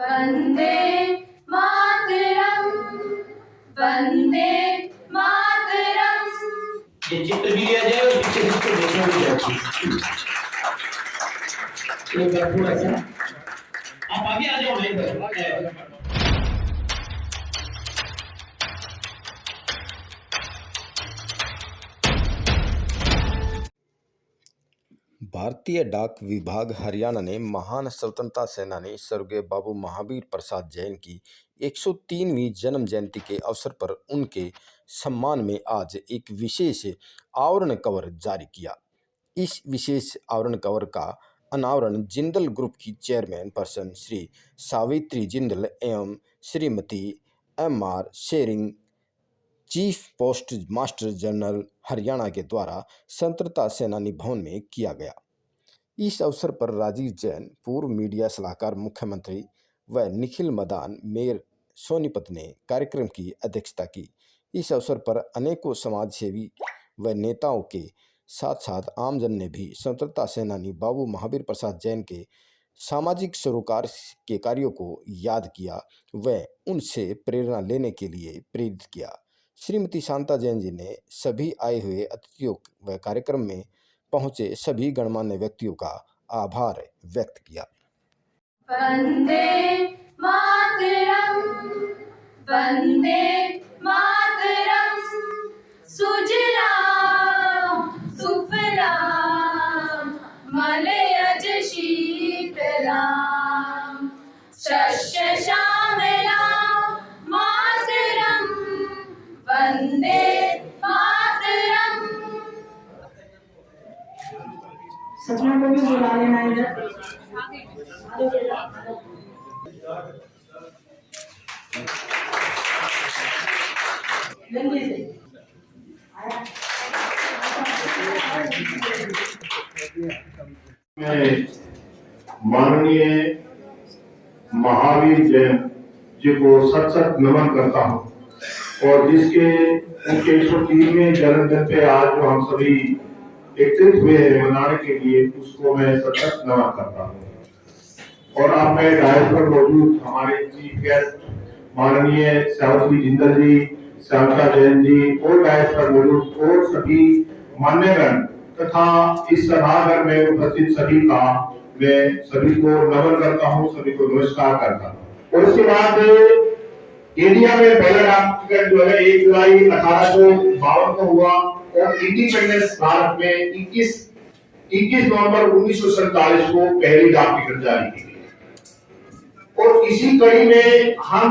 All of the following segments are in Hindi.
वंदे मातरम, वंदे मातरम। ये चित्र भी लिया जाए और पीछे इसको देखना भी जाए। एक बार थोड़ा सा आप आगे आ जाओ। नहीं भारतीय डाक विभाग हरियाणा ने महान स्वतंत्रता सेनानी स्वर्गीय बाबू महावीर प्रसाद जैन की 103वीं जन्म जयंती के अवसर पर उनके सम्मान में आज एक विशेष आवरण कवर जारी किया। इस विशेष आवरण कवर का अनावरण जिंदल ग्रुप की चेयरमैन पर्सन श्री सावित्री जिंदल एवं Shrimati M.R. Shering, chief postmaster general Haryana के द्वारा स्वतंत्रता सेनानी भवन में किया गया। इस अवसर पर राजीव जैन, पूर्व मीडिया सलाहकार मुख्यमंत्री व निखिल मदान, मेयर सोनीपत ने कार्यक्रम की अध्यक्षता की। इस अवसर पर अनेकों समाजसेवी व नेताओं के साथ साथ आमजन ने भी स्वतंत्रता सेनानी बाबू महावीर प्रसाद जैन के सामाजिक सरोकार के कार्यों को याद किया व उनसे प्रेरणा लेने के लिए प्रेरित किया। श्रीमती शांता जैन जी ने सभी आए हुए अतिथियों व कार्यक्रम में पहुंचे सभी गणमान्य व्यक्तियों का आभार व्यक्त किया। वंदे मातरम, वंदे मातरम। सुजलाम सुफलाम मलयज शीतलाम, शस्य श्यामलाम मातरम, वंदे मातरम। सपना को भी बुला लेना इधर। जल्दी से मैं माननीय महावीर जैन जी को सत सत नमन करता हूँ और जिसके उनके 103वें जन्मदिन पे आज जो हम सभी एकत्रित हुए हैं मनाने के लिए, उसको मैं सत सत नमन करता हूँ। और आप में डायस पर मौजूद हमारे चीफ गेस्ट माननीय सावित्री जिंदल जी, शांता जैन जी और डायस पर मौजूद और सभी मान्यगण तथा इस सभागार में उपस्थित सभी का मैं सभी को नमन करता हूँ, सभी को नमस्कार करता हूँ। और उसके बाद इंडिया में पहला डाक टिकट जो है 1 जुलाई 1852 को हुआ और इंडिपेंडेंस भारत में 21 नवंबर 1947 को पहली डाक टिकट जारी की गई। और इसी कड़ी में हम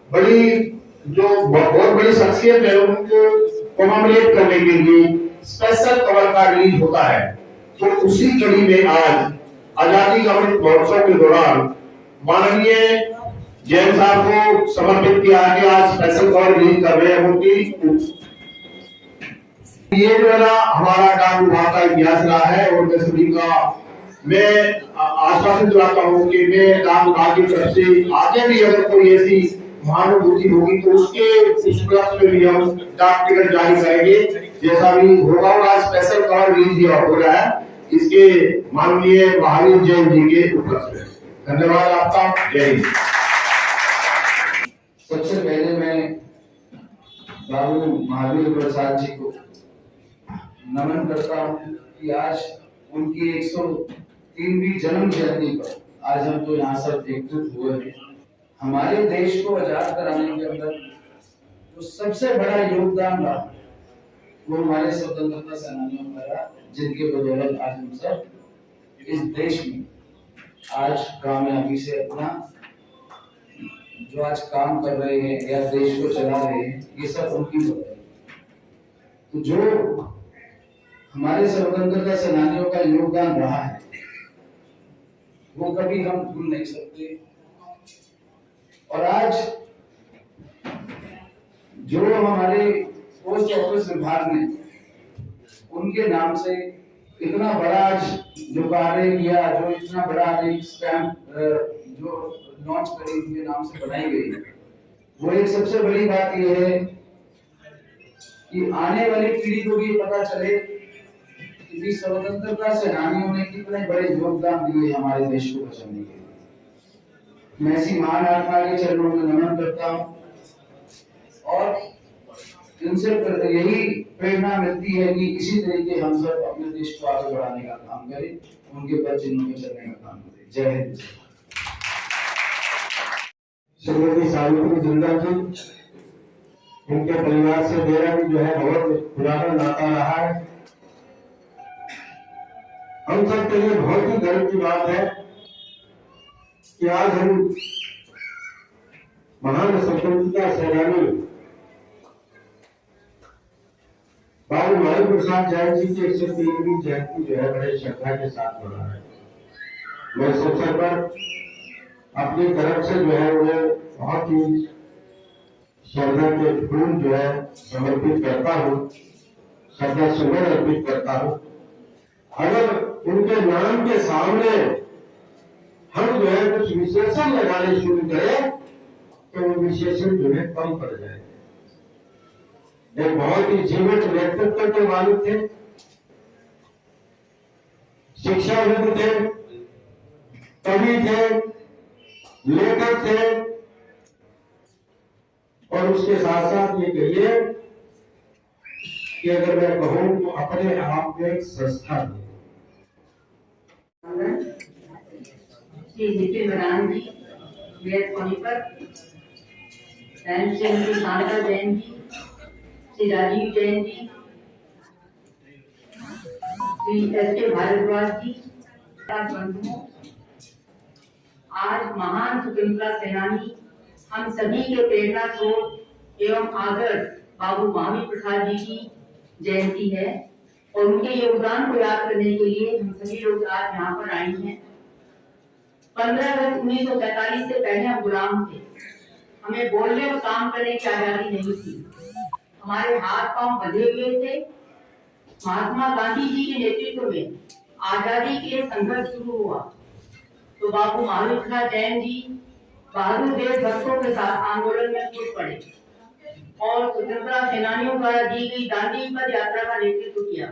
बड़ी जो बहुत बड़ी शख्सियत है उनको कमेमोरेट करने के लिए स्पेशल कवर का रिलीज होता है। तो उसी कड़ी में आज आजादी का अमृत महोत्सव के दौरान माननीय जैन साहब को समर्पित किया कि आज स्पेशल कवर रिलीज कर रहे हैं उनकी। ये जो है ना हमारा डाक विभाग का इतिहास रहा है और मैं सभी का मैं आश्वासन दिलाता हूँ कि मैं डाक विभाग की तरफ से आगे भी अगर कोई ऐसी महानुभूति होगी तो उसके उपलक्ष्य में भी हम डाक टिकट जारी करेंगे, जैसा भी होगा। और आज स्पेशल कवर रिलीज हो रहा है इसके माननीय महावीर जैन जी के उपलक्ष्य में। धन्यवाद आपका। जय हिंद। सबसे पहले मैं बाबू महावीर प्रसाद जी को नमन करता हूँ कि आज उनकी 103वीं जन्म जयंती पर आज हम तो यहाँ सब एकजुट हुए हैं। हमारे देश को आजाद कराने के अंदर जो सबसे बड़ा योगदान रहा वो हमारे स्वतंत्रता सेनानियों का रहा, जिनके बदौलत आज हम सब इस देश में आज कामयाबी से अपना जो आज काम कर रहे हैं या देश को चला रहे हैं, ये सब उनकी वजह। तो जो हमारे स्वतंत्रता सेनानियों का योगदान रहा है वो कभी हम भूल नहीं सकते। और आज जो हमारे पोस्ट ऑफिस विभाग ने उनके नाम से इतना बड़ा आज जो कार्य किया, जो इतना बड़ा एक स्टैम्प जो लॉन्च करी उनके नाम से बनाई गई, वो एक सबसे बड़ी बात यह है कि आने वाली पीढ़ी को भी पता चले कि स्वतंत्रता सेनानियों ने कितने बड़े योगदान दिए हमारे देश को बचाने के लिए। मैं ऐसी महान आत्मा के चरणों में नमन करता हूँ और इनसे यही प्रेरणा मिलती है कि इसी तरीके हम सब अपने देश को आगे बढ़ाने का काम करें, उनके पद चिन्हों में चलने का काम करें। जय हिंद। श्रीमती सावित्री जिंदल जी, उनके परिवार से मेरा भी जो है बहुत पुराना नाता रहा है। हम सब के लिए बहुत ही गर्व की बात है कि आज हम महान स्वतंत्रता सेनानी बाबू महावीर प्रसाद जैन जी की 103वीं जयंती जो है बड़े श्रद्धा के साथ मना रहे हैं। मैं इस अवसर पर अपनी तरफ से जो है वो बहुत ही श्रद्धा के फूल जो है समर्पित करता हूँ, श्रद्धा सुमन अर्पित करता हूँ। अगर उनके नाम के सामने हम जो है कुछ विशेषण लगाने शुरू करें तो वो विशेषण जो है कम पड़ जाए। एक बहुत ही जीवंत व्यक्तित्व के मालिक थे, शिक्षाविद थे, कवि थे, लेखक थे और उसके साथ साथ ये कहिए कि अगर मैं कहूं तो अपने आप में एक संस्था थी। श्री नितिन राम जी, वेद पर श्री शारदा जैन जी, श्री राजीव जैन जी, श्री एस.के. भारद्वाज जी, बंधुओं, आज महान स्वतंत्रता सेनानी हम सभी के प्रेरणा स्रोत एवं आदर्श बाबू महावीर प्रसाद जी की जयंती है और उनके योगदान को याद करने के लिए हम सभी लोग आज यहाँ पर आए हैं। 15 अगस्त 1947 से पहले हम गुलाम थे, हमें बोलने और काम करने की आजादी नहीं थी, हमारे हाथ पांव बंधे हुए थे। महात्मा गांधी जी के नेतृत्व में आजादी के लिए संघर्ष शुरू हुआ तो बाबू महावीर प्रसाद जैन जी बहादुर देशभक्तों के साथ आंदोलन में कूद पड़े और स्वतंत्रता सेनानियों द्वारा दी गई दांडी पद यात्रा का नेतृत्व किया।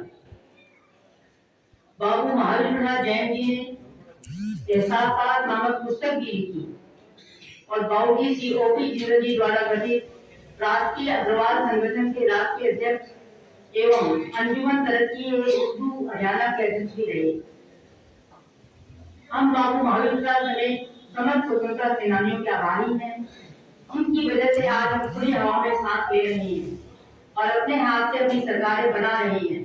बाबू महावीर प्रसाद जैन जी ने एहसास नामक पुस्तक भी लिखी और बाबूजी श्री ओ.पी. जिंदल जी द्वारा गठित राष्ट्रीय अग्रवाल संगठन के राष्ट्रीय अध्यक्ष एवं अंजुमन तरक्की उर्दू हरियाणा के अध्यक्ष भी रहे। हम बाबू महावीर प्रसाद समेत समस्त स्वतंत्रता सेनानियों के आभारी हैं, उनकी वजह से आज हम खुली हवा में सांस ले रहे हैं और अपने हाथ से अपनी सरकारें बना रहे हैं।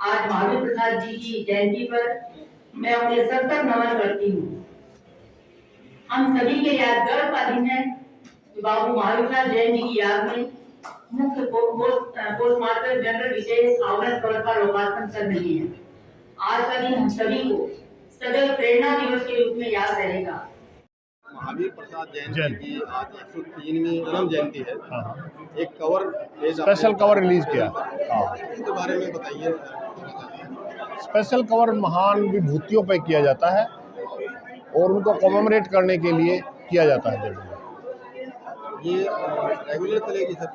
आज महावीर प्रसाद जी की जयंती पर मैं उन्हें सर नमन करती हूँ। हम सभी के याद गर्व का दिन है कि बाबू महावीर प्रसाद जैन जी की याद में मुख्य पोस्टमास्टर जनरल विशेष आवरण कवर का लोकार्पण कर रही है। आज का दिन हम सभी को सदैव प्रेरणा दिवस के रूप में याद रहेगा। महावीर प्रसाद जैन की आज 103वीं जन्म जयंती है। एक कवर स्पेशल कवर रिलीज किया। इसके बारे में बताइए। स्पेशल कवर महान विभूतियों पर किया जाता है और उनको कॉमेमोरेट करने के लिए किया जाता है। ये रेगुलर चलेगी सर?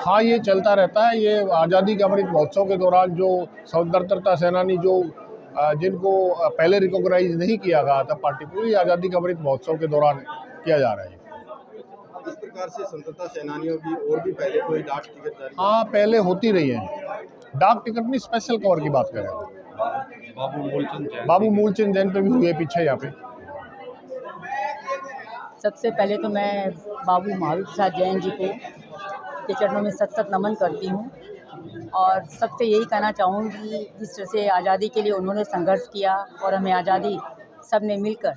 हाँ, ये चलता रहता है। ये आज़ादी के अमृत महोत्सव के दौरान जो स्वतंत्रता सेनानी जो जिनको पहले रिकॉग्नाइज नहीं किया गया था पार्टिकुलरली आज़ादी के अमृत महोत्सव के दौरान किया जा रहा है। इस प्रकार से स्वतंत्रता सेनानियों की और भी पहले कोई डाक टिकट जारी? हाँ, पहले होती रही है। डाक टिकट नहीं, स्पेशल कवर की बात करें। बाबू मूलचंद जैन पे भी हुए पीछे यहाँ पे। सबसे पहले तो मैं बाबू महावीर प्रसाद जैन जी को के चरणों में सत नमन करती हूँ और सबसे यही कहना चाहूँगी जिस तरह से आज़ादी के लिए उन्होंने संघर्ष किया और हमें आज़ादी सब ने मिलकर,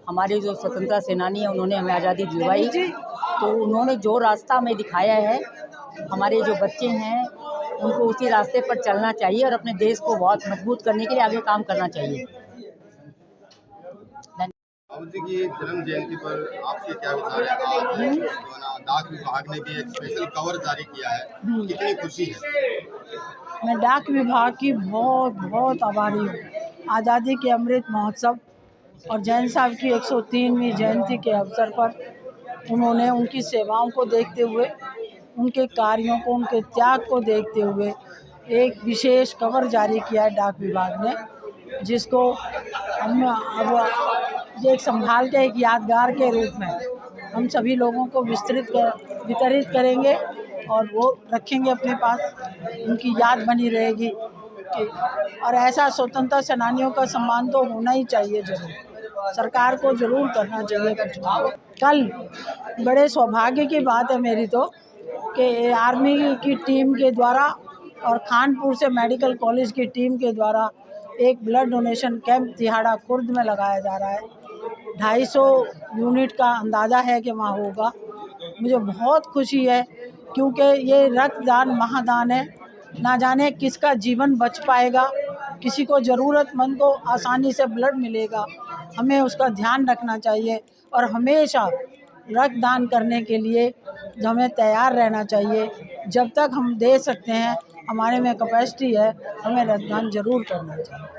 हमारे जो स्वतंत्रता सेनानी है उन्होंने हमें आज़ादी दिलवाई, तो उन्होंने जो रास्ता हमें दिखाया है, हमारे जो बच्चे हैं उनको उसी रास्ते पर चलना चाहिए और अपने देश को बहुत मजबूत करने के लिए आगे काम करना चाहिए। बाबू जी की जन्म जयंती पर आपके क्या विचार है? डाक विभाग ने भी एक स्पेशल कवर जारी किया है, कितनी खुशी है? मैं डाक विभाग की बहुत आभारी हूँ। आज़ादी के अमृत महोत्सव और जैन साहब की 103वीं जयंती के अवसर पर उन्होंने उनकी सेवाओं को देखते हुए, उनके कार्यों को, उनके त्याग को देखते हुए एक विशेष कवर जारी किया है डाक विभाग ने, जिसको हम अब ये एक संभाल के एक यादगार के रूप में हम सभी लोगों को वितरित करेंगे और वो रखेंगे अपने पास, उनकी याद बनी रहेगी और ऐसा स्वतंत्रता सेनानियों का सम्मान तो होना ही चाहिए, जरूर सरकार को जरूर करना चाहिए कुछ। कल बड़े सौभाग्य की बात है मेरी तो कि आर्मी की टीम के द्वारा और खानपुर से मेडिकल कॉलेज की टीम के द्वारा एक blood donation camp Tihara Khurd में लगाया जा रहा है। 250 यूनिट का अंदाज़ा है कि वहाँ होगा। मुझे बहुत खुशी है क्योंकि ये रक्तदान महादान है, ना जाने किसका जीवन बच पाएगा, किसी को ज़रूरतमंद को आसानी से ब्लड मिलेगा। हमें उसका ध्यान रखना चाहिए और हमेशा रक्तदान करने के लिए हमें तैयार रहना चाहिए। जब तक हम दे सकते हैं, हमारे में कैपेसिटी है, हमें रक्तदान ज़रूर करना चाहिए।